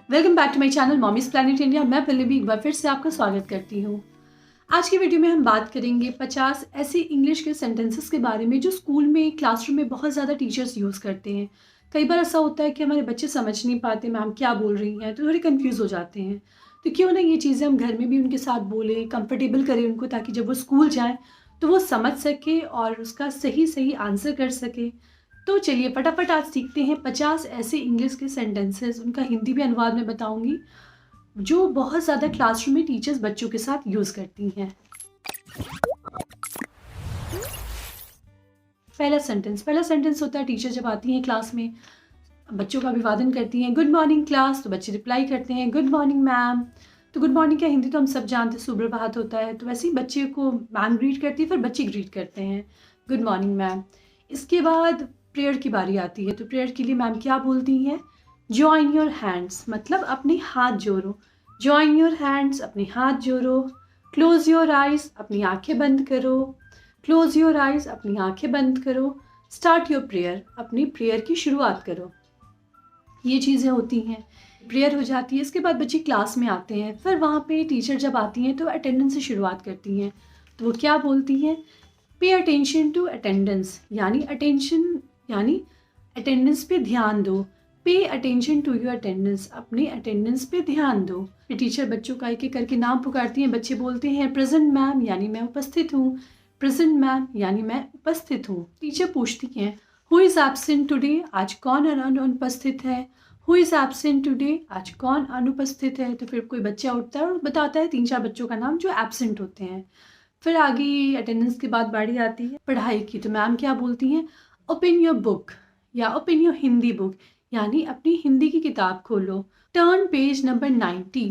Welcome back to my channel mommy's planet India. मैं पल्लवी एक बार फिर से आपका स्वागत करती हूँ। आज की वीडियो में हम बात करेंगे 50 ऐसे इंग्लिश के सेंटेंसेस के बारे में जो स्कूल में क्लासरूम में बहुत ज़्यादा टीचर्स यूज़ करते हैं। कई बार ऐसा होता है कि हमारे बच्चे समझ नहीं पाते मैम क्या बोल रही हैं, तो थोड़े कन्फ्यूज़ हो जाते हैं। तो क्यों ना ये चीज़ें हम घर में भी उनके साथ बोलें, कंफर्टेबल करें उनको, ताकि जब वो स्कूल जाएँ तो वो समझ सके और उसका सही सही आंसर कर सके। तो चलिए फटाफट आज सीखते हैं 50 ऐसे इंग्लिश के सेंटेंसेस। उनका हिंदी भी अनुवाद में बताऊंगी जो बहुत ज़्यादा क्लासरूम में टीचर्स बच्चों के साथ यूज़ करती हैं। पहला सेंटेंस होता है, टीचर जब आती हैं क्लास में, बच्चों का अभिवादन करती हैं, गुड मॉर्निंग क्लास, तो बच्चे रिप्लाई करते हैं गुड मॉर्निंग मैम। तो गुड मॉर्निंग का हिंदी तो हम सब जानते हैं सुप्रभात होता है, तो वैसे ही बच्चे को मैम ग्रीट करती है, फिर बच्चे ग्रीट करते हैं गुड मॉर्निंग मैम। इसके बाद प्रेयर की बारी आती है, तो प्रेयर के लिए मैम क्या बोलती हैं, जॉइन योर हैंड्स, मतलब अपने हाथ जोड़ो। जॉइन योर हैंड्स, अपने हाथ जोड़ो। क्लोज योर आइज, अपनी आंखें बंद करो। क्लोज योर आइज, अपनी आंखें बंद करो। स्टार्ट योर प्रेयर, अपनी प्रेयर की शुरुआत करो। ये चीज़ें होती हैं, प्रेयर हो जाती है। इसके बाद बच्चे क्लास में आते हैं, फिर वहाँ पे टीचर जब आती हैं तो अटेंडेंस से शुरुआत करती हैं। तो वो क्या बोलती हैं, पे अटेंशन टू अटेंडेंस, यानी अटेंशन यानी अटेंडेंस पे ध्यान दो। Pay attention to your attendance, अपने अटेंडेंस पे ध्यान दो। फिर टीचर बच्चों का एक एक करके नाम पुकारती हैं, बच्चे बोलते हैं प्रेजेंट मैम, यानी मैं उपस्थित हूँ। प्रेजेंट मैम, यानी मैं उपस्थित हूँ। टीचर पूछती हैं हु इज़ एब्सेंट टुडे, आज कौन अनुपस्थित है। हु इज़ एब्सेंट टुडे, आज कौन अनुपस्थित है। तो फिर कोई बच्चा उठता है और बताता है 3-4 बच्चों का नाम जो एब्सेंट होते हैं। फिर आगे अटेंडेंस के बाद बारी आती है पढ़ाई की, तो मैम क्या बोलती हैं, ओपन योर बुक या ओपन योर हिंदी बुक, यानी अपनी हिंदी की किताब खोलो। टर्न पेज नंबर 90,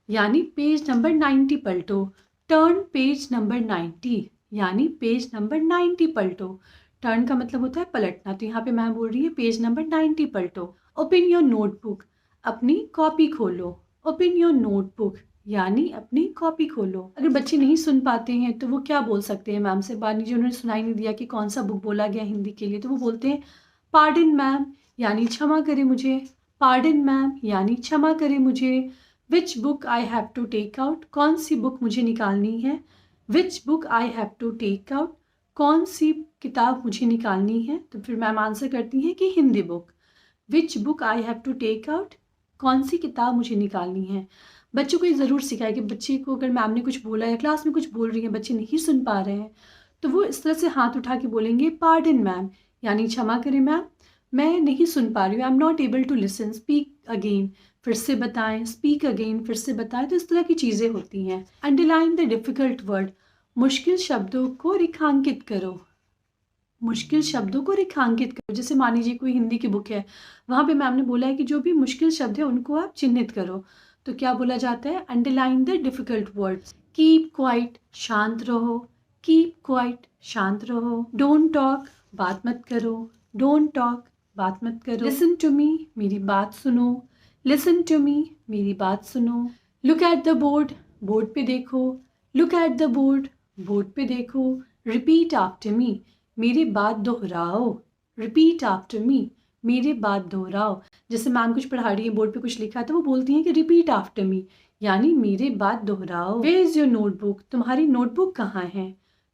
यानी पेज नंबर 90 पलटो। टर्न पेज नंबर 90, यानी पेज नंबर 90 पलटो। टर्न का मतलब होता है पलटना, तो यहाँ पे मैम बोल रही है पेज नंबर 90 पलटो। ओपन योर नोटबुक, अपनी कॉपी खोलो। ओपन योर नोटबुक, यानी अपनी कॉपी खोलो। अगर बच्चे नहीं सुन पाते हैं तो वो क्या बोल सकते हैं मैम से, बार नीचे उन्होंने सुनाई नहीं दिया कि कौन सा बुक बोला गया हिंदी के लिए, तो वो बोलते हैं पार्डन मैम, यानी क्षमा करें मुझे। पार्डन मैम, यानी क्षमा करें मुझे। Which book I have to take out, कौन सी बुक मुझे निकालनी है। Which book I have to take out, कौन सी किताब मुझे निकालनी है। तो फिर मैम आंसर करती हैं कि Hindi book. Which book I have to take out, कौन सी किताब मुझे निकालनी है। बच्चों को ये ज़रूर सिखाए कि बच्चे को अगर मैम ने कुछ बोला है, क्लास में कुछ बोल रही है, बच्चे नहीं सुन पा रहे हैं, तो वो इस तरह से हाथ उठा के बोलेंगे पार्डन मैम, यानी क्षमा करें मैम, मैं नहीं सुन पा रही हूँ, I am not able to listen. Speak again, फिर से बताएं। स्पीक अगेन, फिर से बताएं। तो इस तरह की चीज़ें होती हैं। अंडरलाइन द डिफ़िकल्ट वर्ड, मुश्किल शब्दों को रेखांकित करो। मुश्किल शब्दों को रेखांकित करो। जैसे मान लीजिए कोई हिंदी की बुक है, वहाँ पे मैम ने बोला है कि जो भी मुश्किल शब्द है उनको आप चिन्हित करो। तो क्या बोला जाता है, underline the difficult words. Keep quiet, शांत रहो। कीप क्वाइट, शांत रहो। डोंट टॉक, बात मत करो। डोंट टॉक, बात मत करो। लिसन टू मी, मेरी बात सुनो। लिसन टू मी, मेरी बात सुनो। Look at the board, board पे देखो। Look at the board, board पे देखो। रिपीट आफ्टर मी, मेरे बाद दोहराओ। रिपीट आफ्टर मी, मेरे बाद दोहराओ। जैसे मैम कुछ पढ़ा रही है, बोर्ड पे कुछ लिखा है, तो वो बोलती हैं कि रिपीट आफ्टर मी, यानी मेरे बाद दोहराओ। वेयर इज़ योर नोटबुक, तुम्हारी नोटबुक कहाँ है।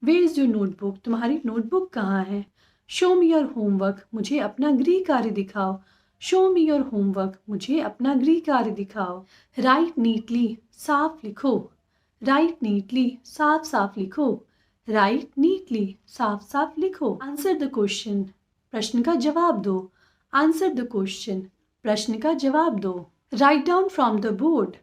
वेयर इज़ योर नोटबुक, तुम्हारी नोटबुक कहाँ है। शो मी योर होमवर्क, मुझे अपना गृह कार्य दिखाओ। शो मी योर होमवर्क, मुझे अपना गृह कार्य दिखाओ। राइट नीटली, साफ लिखो। राइट नीटली, साफ साफ लिखो। राइट नीटली, साफ साफ लिखो। आंसर द क्वेश्चन, प्रश्न का जवाब दो। आंसर द क्वेश्चन, प्रश्न का जवाब दो। Write down from the board,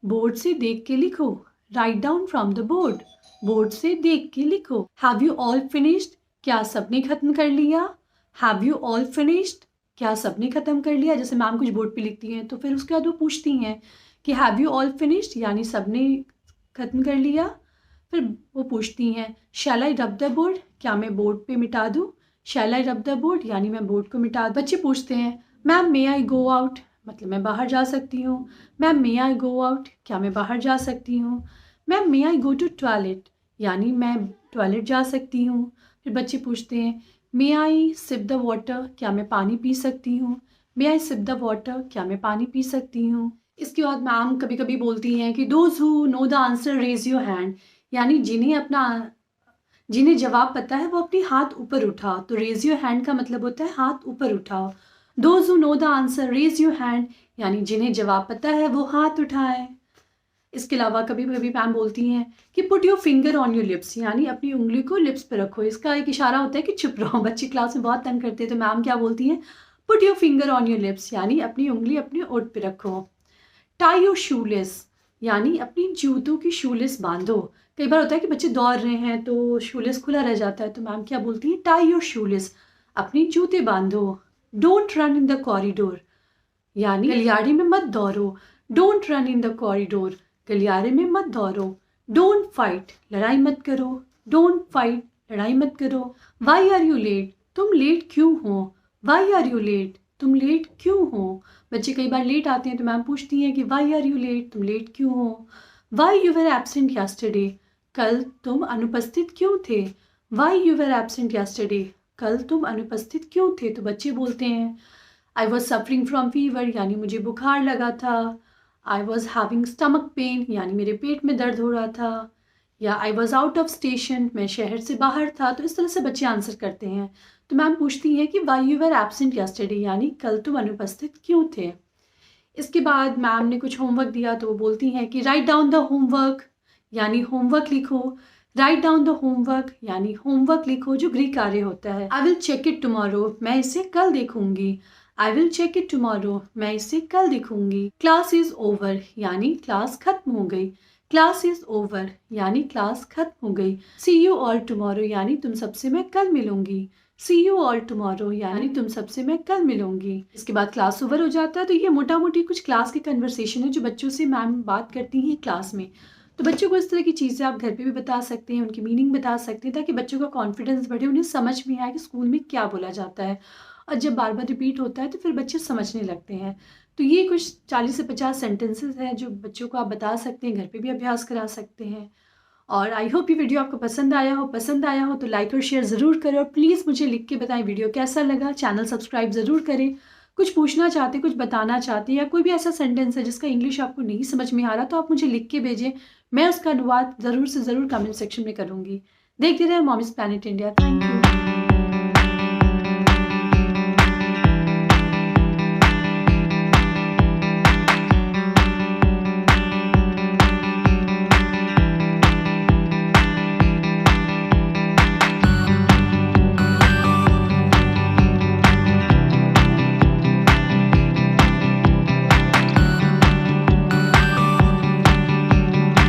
board से देख के लिखो। Write down from the board, board से देख के लिखो। हैव यू ऑल फिनिश्ड, क्या सबने खत्म कर लिया। हैव यू ऑल फिनिश्ड, क्या सबने खत्म कर लिया। जैसे मैम कुछ बोर्ड पे लिखती हैं, तो फिर उसके बाद वो पूछती हैं कि हैव यू ऑल फिनिश्ड, यानी सबने खत्म कर लिया। फिर वो पूछती हैं शैल आई रब द बोर्ड, क्या मैं बोर्ड पे मिटा दूँ। शैल आई रब द बोर्ड, यानी मैं बोर्ड को मिटा दूँ। बच्चे पूछते हैं ma'am may I go out, मतलब मैं बाहर जा सकती हूँ। Ma'am may I go out, क्या मैं बाहर जा सकती हूँ। Ma'am may I go to toilet, यानी मैं टॉयलेट जा सकती हूँ। फिर बच्चे पूछते हैं मे आई सिप द वाटर, क्या मैं पानी पी सकती हूँ। मे आई सिप द वाटर, क्या मैं पानी पी सकती हूँ। इसके बाद मैम कभी कभी बोलती हैं कि those who know the answer raise your hand, यानी जिन्हें जवाब पता है वो अपनी हाथ ऊपर उठाओ। तो रेज योर हैंड का मतलब होता है हाथ ऊपर उठाओ। Those who know the answer raise your hand, यानी जिन्हें जवाब पता है वो हाथ उठाएं। इसके अलावा कभी कभी मैम बोलती हैं कि put your finger on your lips, यानी अपनी उंगली को लिप्स पे रखो। इसका एक इशारा होता है कि चुप रहो। बच्चे क्लास में बहुत तंग करते हैं, तो मैम क्या बोलती हैं, put your finger on your lips, यानी अपनी उंगली अपने ओठ पे रखो। टाई योर शूलेस, यानी अपनी जूतों की शूलेस बांधो। कई बार होता है कि बच्चे दौड़ रहे हैं तो शूलेस खुला रह जाता है, तो मैम क्या बोलती है, टाई योर शूलेस, अपनी जूते बांधो। Don't run in the corridor, यानी गलियारे में मत दौड़ो। Don't run in the corridor, गलियारे में मत दौड़ो। डोंट फाइट, लड़ाई मत करो। डोंट फाइट, लड़ाई मत करो। वाई आर यू लेट, तुम लेट क्यों हो। वाई आर यू लेट, तुम लेट क्यों हो। बच्चे कई बार लेट आते हैं तो मैम पूछती हैं कि वाई आर यू लेट, तुम लेट क्यों हो। Why you were absent yesterday, कल तुम अनुपस्थित क्यों थे। Why you were absent yesterday, कल तुम अनुपस्थित क्यों थे। तो बच्चे बोलते हैं I was suffering from fever, यानी मुझे बुखार लगा था। I was having stomach pain, यानी मेरे पेट में दर्द हो रहा था। या I was out of station, मैं शहर से बाहर था। तो इस तरह से बच्चे आंसर करते हैं। तो मैम पूछती हैं कि why you were absent yesterday, यानी कल तुम अनुपस्थित क्यों थे। इसके बाद मैम ने कुछ होमवर्क दिया तो वो बोलती हैं कि राइट डाउन द होमवर्क, यानी होमवर्क लिखो। राइट डाउन द होमवर्क, यानी होमवर्क लिखो, जो गृह कार्य होता है। I will check it tomorrow, मैं इसे कल देखूंगी। I will check it tomorrow, मैं इसे कल देखूंगी। क्लास इज ओवर, यानी क्लास खत्म हो गई। क्लास इज ओवर, यानी क्लास खत्म हो गई। सी यू ऑल टुमारो, यानी तुम सबसे मैं कल मिलूंगी। सी यू ऑल टुमारो, यानी तुम सबसे मैं कल मिलूंगी। इसके बाद क्लास ओवर हो जाता है। तो ये मोटा मोटी कुछ क्लास के कन्वर्सेशन है जो बच्चों से मैम बात करती हैं क्लास में। तो बच्चों को इस तरह की चीज़ें आप घर पे भी बता सकते हैं, उनकी मीनिंग बता सकते हैं, ताकि बच्चों का कॉन्फिडेंस बढ़े, उन्हें समझ में आए कि स्कूल में क्या बोला जाता है। और जब बार बार रिपीट होता है तो फिर बच्चे समझने लगते हैं। तो ये कुछ 40 से 50 सेंटेंसेस हैं जो बच्चों को आप बता सकते हैं, घर पे भी अभ्यास करा सकते हैं। और आई होप ये वीडियो आपको पसंद आया हो तो लाइक और शेयर ज़रूर करें, और प्लीज़ मुझे लिख के बताएं वीडियो कैसा लगा। चैनल सब्सक्राइब ज़रूर करें। कुछ पूछना चाहते, कुछ बताना चाहते, या कोई भी ऐसा सेंटेंस है जिसका इंग्लिश आपको नहीं समझ में आ रहा, तो आप मुझे लिख के भेजें। मैं उसका अनुवाद ज़रूर से ज़रूर कमेंट सेक्शन में करूँगी। देखते रहे moms planet India. Thank you.